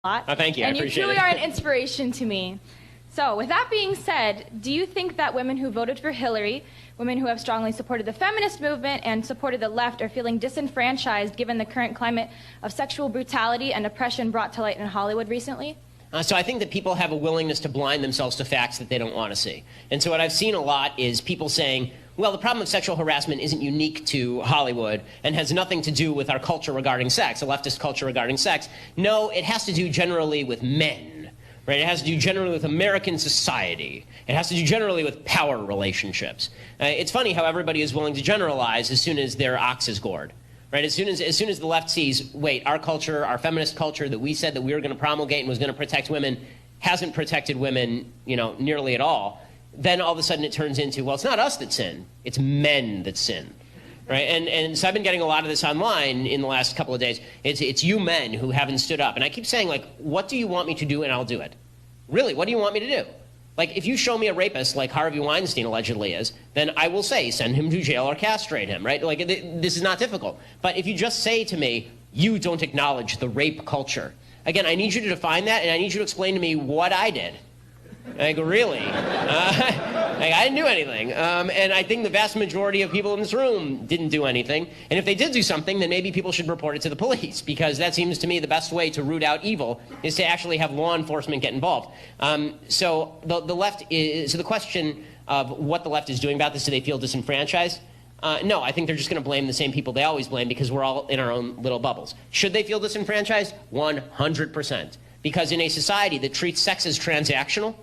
Oh, thank you. And I appreciate you truly it. are an inspiration to me. So, with that being said, do you think that women who voted for Hillary, women who have strongly supported the feminist movement and supported the left, are feeling disenfranchised given the current climate of sexual brutality and oppression brought to light in Hollywood recently? So I think that people have a willingness to blind themselves to facts that they don't want to see. And so what I've seen a lot is people saying, well, the problem of sexual harassment isn't unique to Hollywood and has nothing to do with our culture regarding sex, a leftist culture regarding sex. No, it has to do generally with men, right? It has to do generally with American society. It has to do generally with power relationships. It's funny how everybody is willing to generalize as soon as their ox is gored. Right? As soon as the left sees, wait, our culture, our feminist culture that we said that we were going to promulgate and was going to protect women hasn't protected women, nearly at all, then all of a sudden it turns into, well, it's not us that sin, it's men that sin. Right? And so I've been getting a lot of this online in the last couple of days. It's you men who haven't stood up. And I keep saying, like, what do you want me to do and I'll do it? Really, what do you want me to do? Like, if you show me a rapist like Harvey Weinstein allegedly is, then I will say, send him to jail or castrate him, right? Like, this is not difficult. But if you just say to me, you don't acknowledge the rape culture, again, I need you to define that, and I need you to explain to me what I did. Like, really? I didn't do anything. And I think the vast majority of people in this room didn't do anything. And if they did do something, then maybe people should report it to the police, because that seems to me the best way to root out evil is to actually have law enforcement get involved. So the left is, so the question of what the left is doing about this, do they feel disenfranchised? No, I think they're just going to blame the same people they always blame because we're all in our own little bubbles. Should they feel disenfranchised? 100%. Because in a society that treats sex as transactional,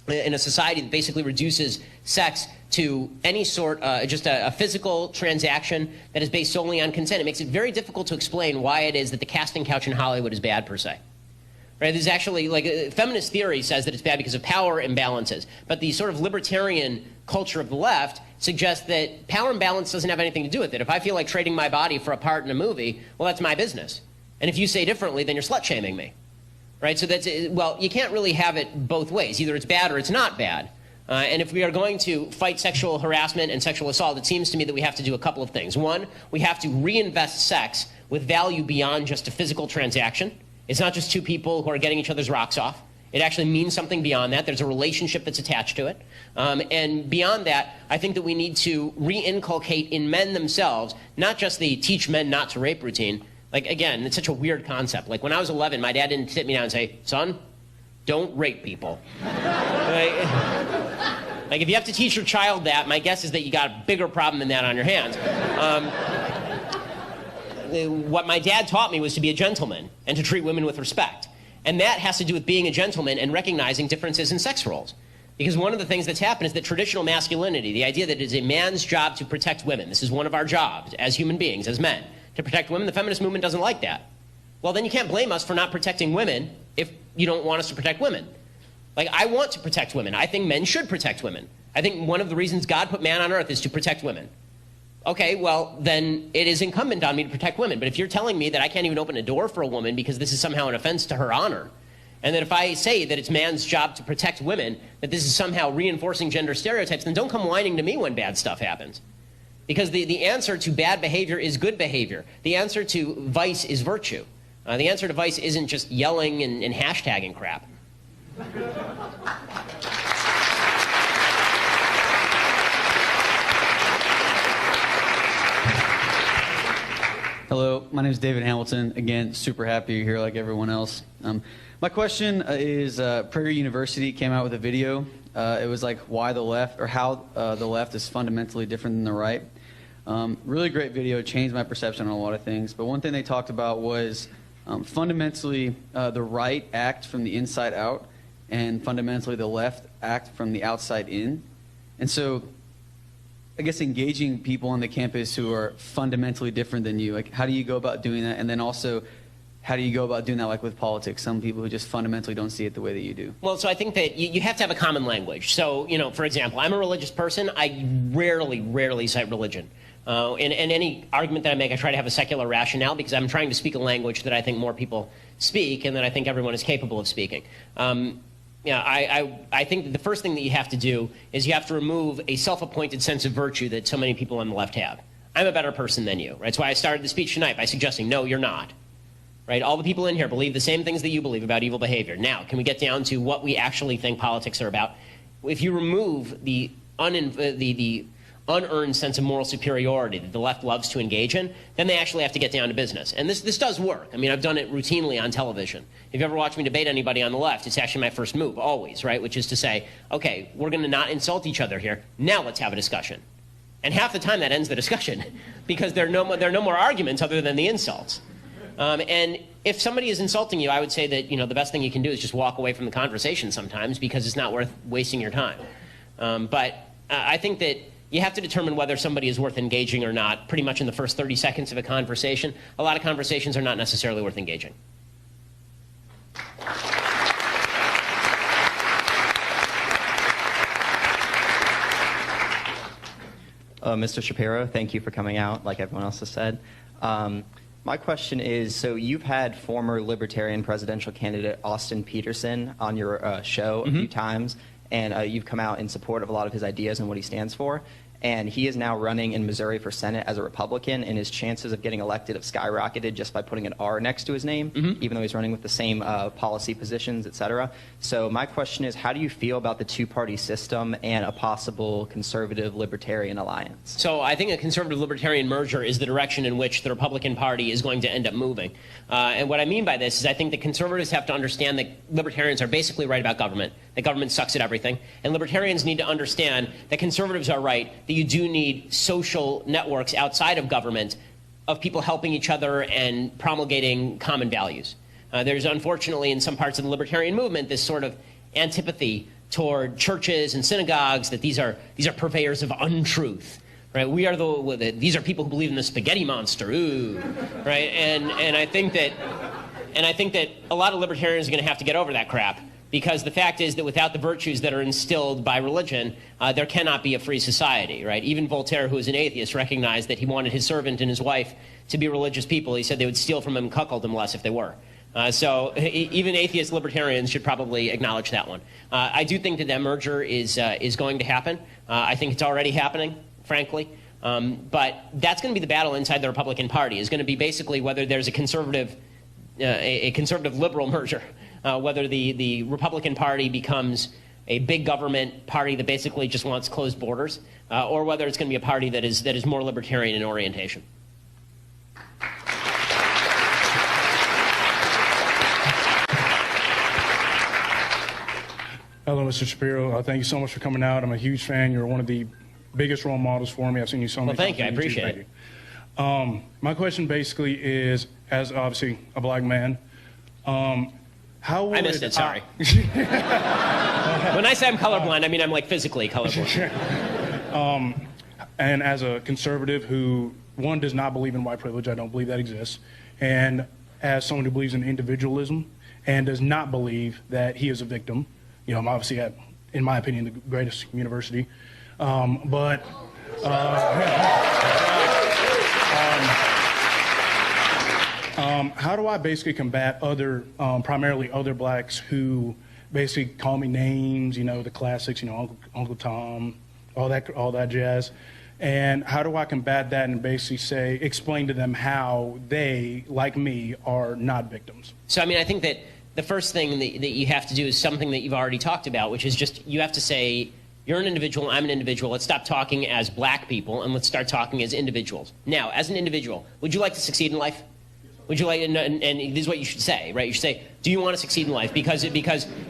in a society that basically reduces sex to any sort, just a physical transaction that is based solely on consent, it makes it very difficult to explain why it is that the casting couch in Hollywood is bad per se. Right? There's actually, like, feminist theory says that it's bad because of power imbalances. But the sort of libertarian culture of the left suggests that power imbalance doesn't have anything to do with it. If I feel like trading my body for a part in a movie, well, that's my business. And if you say differently, then you're slut-shaming me. Right? So that's, well, you can't really have it both ways. Either it's bad or it's not bad. And if we are going to fight sexual harassment and sexual assault, it seems to me that we have to do a couple of things. One, we have to reinvest sex with value beyond just a physical transaction. It's not just two people who are getting each other's rocks off. It actually means something beyond that. There's a relationship that's attached to it. And beyond that, I think that we need to re-inculcate in men themselves, not just the teach men not to rape routine. Like, again, it's such a weird concept. Like, when I was 11, my dad didn't sit me down and say, son, don't rape people. Like, if you have to teach your child that, my guess is that you got a bigger problem than that on your hands. What my dad taught me was to be a gentleman and to treat women with respect. And that has to do with being a gentleman and recognizing differences in sex roles. Because one of the things that's happened is that traditional masculinity, the idea that it is a man's job to protect women, this is one of our jobs as human beings, as men, to protect women, the feminist movement doesn't like that. Well, then you can't blame us for not protecting women if you don't want us to protect women. Like, I want to protect women. I think men should protect women. I think one of the reasons God put man on earth is to protect women. Okay, well, then it is incumbent on me to protect women. But if you're telling me that I can't even open a door for a woman because this is somehow an offense to her honor, and that if I say that it's man's job to protect women, that this is somehow reinforcing gender stereotypes, then don't come whining to me when bad stuff happens. Because the answer to bad behavior is good behavior. The answer to vice is virtue. The answer to vice isn't just yelling and hashtagging crap. Hello, my name is David Hamilton. Again, super happy you're here like everyone else. My question is, Prairie University came out with a video. It was like why the left, or how the left is fundamentally different than the right. Really great video, changed my perception on a lot of things. But one thing they talked about was fundamentally the right act from the inside out, and fundamentally the left act from the outside in. And so I guess engaging people on the campus who are fundamentally different than you, like how do you go about doing that? And then also, how do you go about doing that, like with politics? Some people who just fundamentally don't see it the way that you do. Well, so I think that you have to have a common language. So, for example, I'm a religious person. I rarely cite religion. In any argument that I make, I try to have a secular rationale because I'm trying to speak a language that I think more people speak and that I think everyone is capable of speaking. I think that the first thing that you have to do is you have to remove a self-appointed sense of virtue that so many people on the left have. I'm a better person than you. Right? That's why I started the speech tonight by suggesting, no, you're not. right? All the people in here believe the same things that you believe about evil behavior. Now, can we get down to what we actually think politics are about? If you remove the unearned sense of moral superiority that the left loves to engage in, then they actually have to get down to business. And this does work. I mean, I've done it routinely on television. If you ever watch me debate anybody on the left, it's actually my first move, always, right? Which is to say, okay, we're going to not insult each other here. Now let's have a discussion. And half the time that ends the discussion because there are no more arguments other than the insults. And if somebody is insulting you, I would say that the best thing you can do is just walk away from the conversation sometimes because it's not worth wasting your time. But I think that you have to determine whether somebody is worth engaging or not pretty much in the first 30 seconds of a conversation. A lot of conversations are not necessarily worth engaging. Mr. Shapiro, thank you for coming out, like everyone else has said. My question is, so you've had former Libertarian presidential candidate Austin Peterson on your show a few times, and you've come out in support of a lot of his ideas and what he stands for. And he is now running in Missouri for Senate as a Republican, and his chances of getting elected have skyrocketed just by putting an R next to his name, even though he's running with the same policy positions, et cetera. So my question is, how do you feel about the two-party system and a possible conservative-libertarian alliance? So I think a conservative-libertarian merger is the direction in which the Republican Party is going to end up moving. And what I mean by this is I think that conservatives have to understand that libertarians are basically right about government, that government sucks at everything. And libertarians need to understand that conservatives are right, that you do need social networks outside of government of people helping each other and promulgating common values. There's unfortunately in some parts of the libertarian movement this sort of antipathy toward churches and synagogues, that these are purveyors of untruth. Right? These are people who believe in the spaghetti monster. Ooh, right? And I think that a lot of libertarians are going to have to get over that crap. Because the fact is that without the virtues that are instilled by religion, there cannot be a free society, right? Even Voltaire, who is an atheist, recognized that he wanted his servant and his wife to be religious people. He said they would steal from him and cuckold him less if they were. So even atheist libertarians should probably acknowledge that one. I do think that merger is going to happen. I think it's already happening, frankly. But that's going to be the battle inside the Republican Party. Is going to be basically whether there's a conservative liberal merger. Whether the Republican Party becomes a big government party that basically just wants closed borders, or whether it's going to be a party that is more libertarian in orientation. Hello, Mr. Shapiro. Thank you so much for coming out. I'm a huge fan. You're one of the biggest role models for me. I've seen you so many times. Well, thank you. I appreciate it. My question basically is, as obviously a black man, I missed it, sorry. When I say I'm colorblind, I mean I'm like physically colorblind. And as a conservative who, one, does not believe in white privilege, I don't believe that exists, and as someone who believes in individualism and does not believe that he is a victim, I'm obviously at, in my opinion, the greatest university, how do I basically combat primarily other blacks who basically call me names, the classics, Uncle Tom, all that jazz, and how do I combat that and basically explain to them how they, like me, are not victims? So, I think that the first thing that you have to do is something that you've already talked about, which is just you have to say, you're an individual, I'm an individual, let's stop talking as black people and let's start talking as individuals. Now, as an individual, would you like to succeed in life? Would you like, and this is what you should say, right? You should say, do you want to succeed in life? Because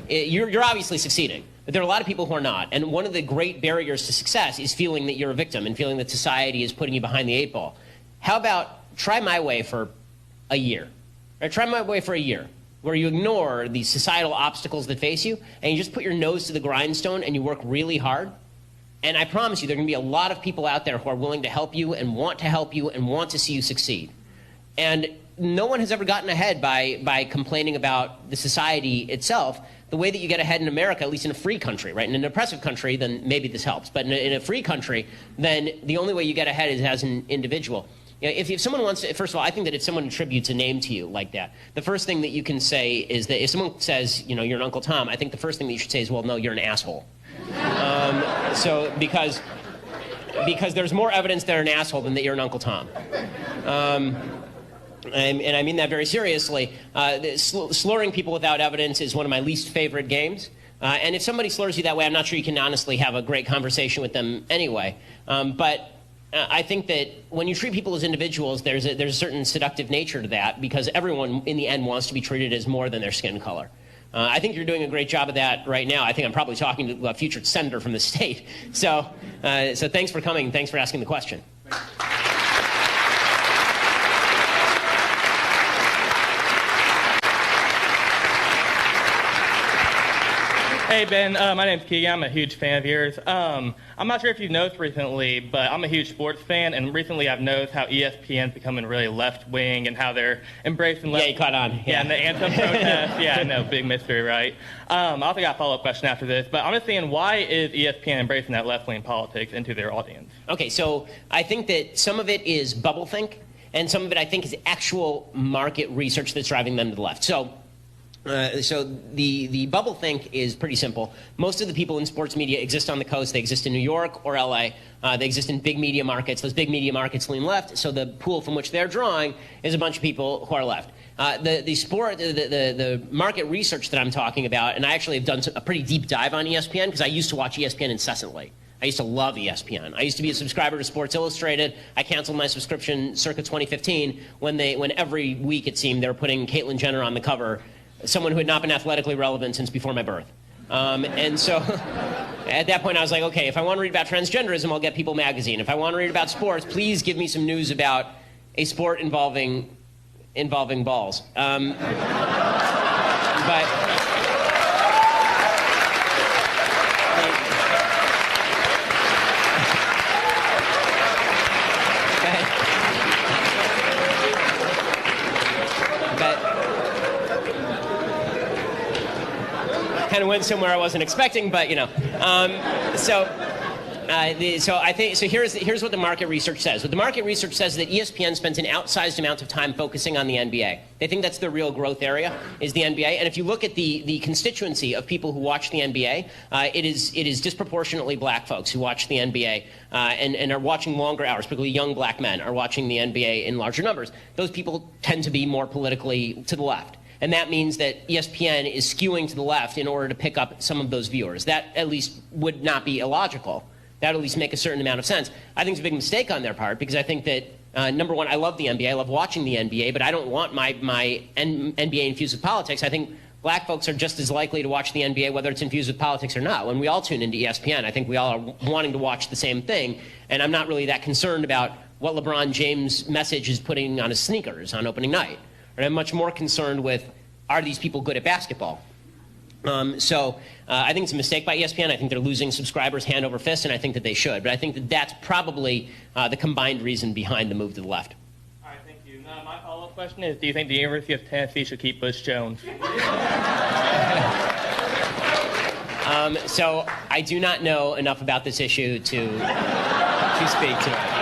you're obviously succeeding, but there are a lot of people who are not. And one of the great barriers to success is feeling that you're a victim and feeling that society is putting you behind the 8 ball. How about try my way for a year? Right? Try my way for a year, where you ignore the societal obstacles that face you, and you just put your nose to the grindstone and you work really hard. And I promise you, there are going to be a lot of people out there who are willing to help you and want to see you succeed. And no one has ever gotten ahead by complaining about the society itself. The way that you get ahead in America, at least in a free country, right? In an oppressive country, then maybe this helps. But in a free country, then the only way you get ahead is as an individual. If someone wants to, first of all, I think that if someone attributes a name to you like that, the first thing that you can say is that if someone says, you're an Uncle Tom, I think the first thing that you should say is, well, no, you're an asshole. Because there's more evidence that you're an asshole than that you're an Uncle Tom. and I mean that very seriously. Slurring people without evidence is one of my least favorite games. And if somebody slurs you that way, I'm not sure you can honestly have a great conversation with them anyway. But I think that when you treat people as individuals, there's a certain seductive nature to that, because everyone in the end wants to be treated as more than their skin color. I think you're doing a great job of that right now. I think I'm probably talking to a future senator from the state. So thanks for coming. Thanks for asking the question. Hey, Ben. My name's Keegan. I'm a huge fan of yours. I'm not sure if you've noticed recently, but I'm a huge sports fan, and recently I've noticed how ESPN's becoming really left-wing and how they're embracing left. Yeah, you caught on. Yeah, and the anthem protests. Yeah, no, big mystery, right? I also got a follow-up question after this, but I'm just saying, why is ESPN embracing that left-wing politics into their audience? Okay, so I think that some of it is bubblethink, and some of it I think is actual market research that's driving them to the left. So the bubble think is pretty simple. Most of the people in sports media exist on the coast. They exist in New York or LA. They exist in big media markets. Those big media markets lean left, so the pool from which they're drawing is a bunch of people who are left. The market research that I'm talking about, and I actually have done a pretty deep dive on ESPN because I used to watch ESPN incessantly. I used to love ESPN. I used to be a subscriber to Sports Illustrated. I canceled my subscription circa 2015 when every week it seemed they were putting Caitlyn Jenner on the cover, someone who had not been athletically relevant since before my birth. And so at that point I was like, okay, if I want to read about transgenderism, I'll get People magazine. If I want to read about sports, please give me some news about a sport involving balls. Kind of went somewhere I wasn't expecting, but you know. So here's what the market research says. What the market research says is that ESPN spends an outsized amount of time focusing on the NBA. They think that's the real growth area, is the NBA. And if you look at the constituency of people who watch the NBA, it is disproportionately black folks who watch the NBA and are watching longer hours. Particularly young black men are watching the NBA in larger numbers. Those people tend to be more politically to the left. And that means that ESPN is skewing to the left in order to pick up some of those viewers. That at least would not be illogical. That would at least make a certain amount of sense. I think it's a big mistake on their part because I think that, number one, I love the NBA. I love watching the NBA, but I don't want my NBA infused with politics. I think black folks are just as likely to watch the NBA whether it's infused with politics or not. When we all tune into ESPN, I think we all are wanting to watch the same thing, and I'm not really that concerned about what LeBron James' message is putting on his sneakers on opening night. And I'm much more concerned with, are these people good at basketball? I think it's a mistake by ESPN. I think they're losing subscribers hand over fist, and I think that they should. But I think that that's probably the combined reason behind the move to the left. All right, thank you. Now, my follow-up question is, do you think the University of Tennessee should keep Bush Jones? So I do not know enough about this issue to speak to it.